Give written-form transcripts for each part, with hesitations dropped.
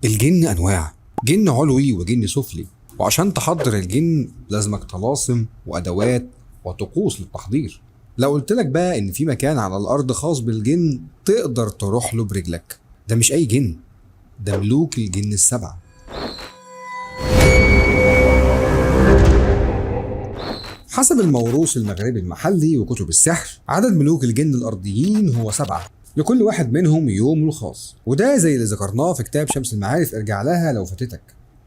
الجن أنواع، جن علوي وجن سفلي، وعشان تحضر الجن لازمك طلاسم وأدوات وطقوس للتحضير. لو قلت لك بقى إن في مكان على الأرض خاص بالجن تقدر تروح له برجلك، ده مش أي جن، ده ملوك الجن السبعة. حسب الموروث المغربي المحلي وكتب السحر، عدد ملوك الجن الأرضيين هو 7، لكل واحد منهم يومه الخاص، وده زي اللي ذكرناه في كتاب شمس المعارف، ارجع لها لو فاتتك.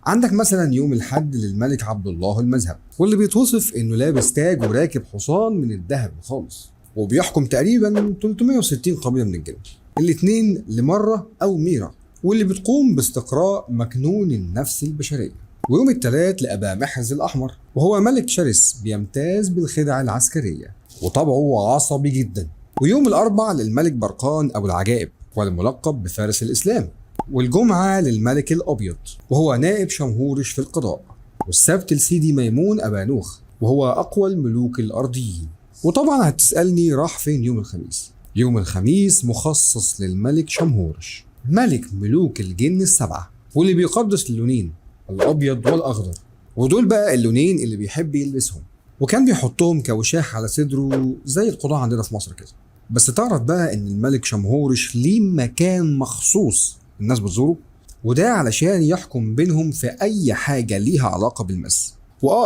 عندك مثلا يوم الحد للملك عبد الله المذهب، واللي بيتوصف انه لابس تاج وراكب حصان من الذهب الخالص، وبيحكم تقريبا 360 قبيله من الجن. الاثنين لمره او ميره، واللي بتقوم باستقراء مكنون النفس البشريه. ويوم الثلاث لأبا محرز الأحمر، وهو ملك شرس بيمتاز بالخدع العسكرية وطبعه عصبي جدا. ويوم الأربع للملك برقان أبو العجائب، والملقب بفارس الإسلام. والجمعة للملك الأبيض، وهو نائب شمهورش في القضاء. والسبت لسيدي ميمون أبا نوخ، وهو أقوى الملوك الأرضيين. وطبعا هتسألني راح فين يوم الخميس؟ يوم الخميس مخصص للملك شمهورش، ملك ملوك الجن السبعة، واللي بيقدس اللونين الابيض والاخضر، ودول بقى اللونين اللي بيحب يلبسهم، وكان بيحطهم كوشاح على صدره زي القضاة عندنا في مصر كده. بس تعرف بقى ان الملك شمهورش ليه مكان مخصوص الناس بتزوره، وده علشان يحكم بينهم في اي حاجة ليها علاقة بالمس.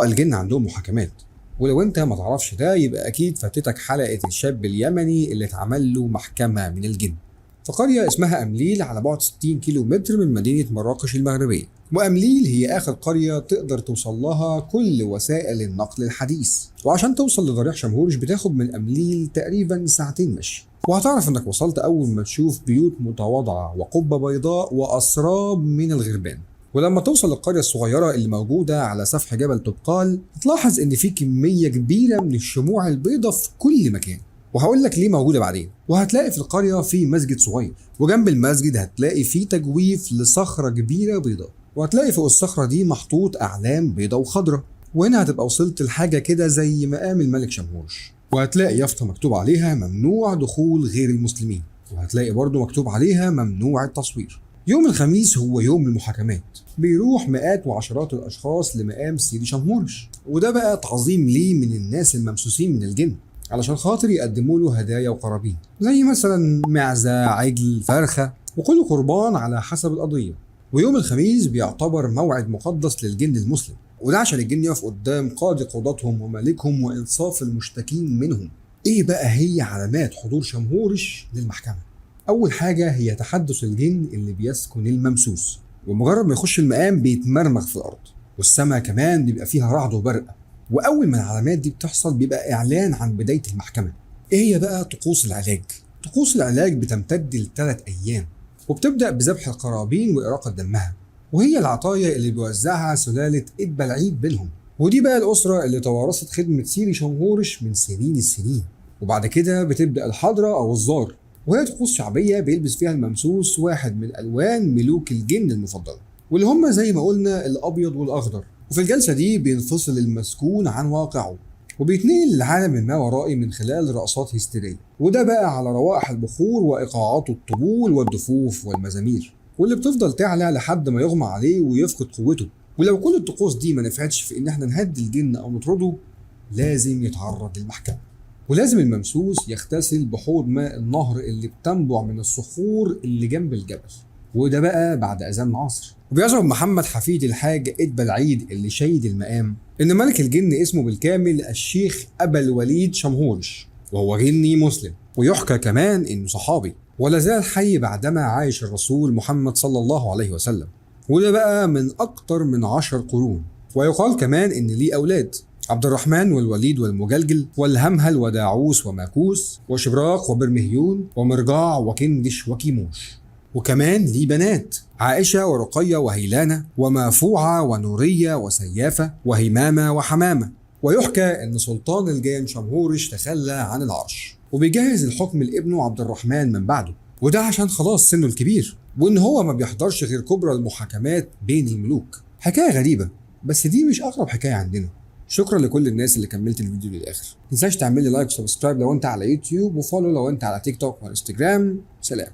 الجن عندهم محاكمات، ولو انت ما تعرفش ده يبقى اكيد فاتتك حلقة الشاب اليمني اللي اتعمل له محكمة من الجن في قرية اسمها أمليل على بعد 60 كيلو متر من مدينة مراكش المغربية. وأمليل هي آخر قرية تقدر توصل لها كل وسائل النقل الحديث، وعشان توصل لضريح شمهورش بتاخد من أمليل تقريبا ساعتين مشي. وهتعرف انك وصلت أول ما تشوف بيوت متواضعة وقبة بيضاء وأسراب من الغربان. ولما توصل للقرية الصغيرة اللي موجودة على سفح جبل طبقال، تلاحظ ان في كمية كبيرة من الشموع البيضاء في كل مكان، وهقول لك ليه موجوده بعدين. وهتلاقي في القريه في مسجد صغير، وجنب المسجد هتلاقي في تجويف لصخره كبيره بيضاء، وهتلاقي فوق الصخره دي محطوط اعلام بيضاء وخضراء. وهنا هتبقى وصلت لحاجه كده زي مقام الملك شمهورش، وهتلاقي يافطه مكتوب عليها ممنوع دخول غير المسلمين، وهتلاقي برضو مكتوب عليها ممنوع التصوير. يوم الخميس هو يوم المحاكمات، بيروح مئات وعشرات الاشخاص لمقام سيدي شمهورش، وده بقى تعظيم ليه من الناس الممسوسين من الجن، علشان خاطر يقدموا له هدايا وقرابين زي مثلا معزة، عجل، فرخة، وكل قربان على حسب القضية. ويوم الخميس بيعتبر موعد مقدس للجن المسلم، وده عشان الجن يقف قدام قاضي قضاتهم وملكهم وإنصاف المشتكين منهم. ايه بقى هي علامات حضور شمهورش للمحكمة؟ أول حاجة هي تحدث الجن اللي بيسكن الممسوس، ومجرد ما يخش المقام بيتمرمغ في الأرض، والسماء كمان بيبقى فيها رعد وبرق. واول ما العلامات دي بتحصل بيبقى اعلان عن بدايه المحكمه. ايه هي بقى طقوس العلاج؟ طقوس العلاج بتمتد ل3 ايام، وبتبدا بذبح القرابين واراقه دمها، وهي العطايا اللي بيوزعها سلاله ادبا العيد بينهم. ودي بقى الاسره اللي توارثت خدمه سيدي شمهورش من سنين السنين. وبعد كده بتبدا الحضره او الزار، وهي طقوس شعبيه بيلبس فيها الممسوس واحد من الوان ملوك الجن المفضله، واللي هم زي ما قلنا الابيض والاخضر. وفي الجلسة دي بينفصل المسكون عن واقعه، وبيتنقل للعالم الماورائي من خلال رقصات هستيرية، وده بقى على روائح البخور وإيقاعات الطبول والدفوف والمزامير، واللي بتفضل تعلى لحد ما يغمى عليه ويفقد قوته. ولو كل الطقوس دي ما نفعتش في إن احنا نهدي الجن أو نطرده، لازم يتعرض للمحكمة، ولازم الممسوس يغتسل بحوض ماء النهر اللي بتنبع من الصخور اللي جنب الجبل، وده بقى بعد أذان العصر. وبيزعم محمد حفيد الحاج ادبا العيد اللي شيد المقام ان ملك الجن اسمه بالكامل الشيخ ابا الوليد شمهورش، وهو جني مسلم، ويحكى كمان انه صحابي ولا زال حي بعدما عايش الرسول محمد صلى الله عليه وسلم، وده بقى من اكتر من 10 قرون. ويقال كمان ان ليه اولاد، عبد الرحمن والوليد والمجلجل والهمهل وداعوس وماكوس وشبراق وبرمهيون ومرجاع وكندش وكيموش. وكمان ليه بنات، عائشة ورقية وهيلانة ومافوعة ونورية وسيافة وهمامة وحمامة. ويحكى ان سلطان الجان شمهورش تخلى عن العرش، وبيجهز الحكم لابنه عبد الرحمن من بعده، وده عشان خلاص سنه الكبير، وان هو ما بيحضرش غير كبرى المحاكمات بين الملوك. حكاية غريبة، بس دي مش اغرب حكاية عندنا. شكرا لكل الناس اللي كملت الفيديو للاخر. متنساش تعمل لي لايك وسبسكرايب لو انت على يوتيوب، وفولو لو انت على تيك توك وانستجرام. سلام.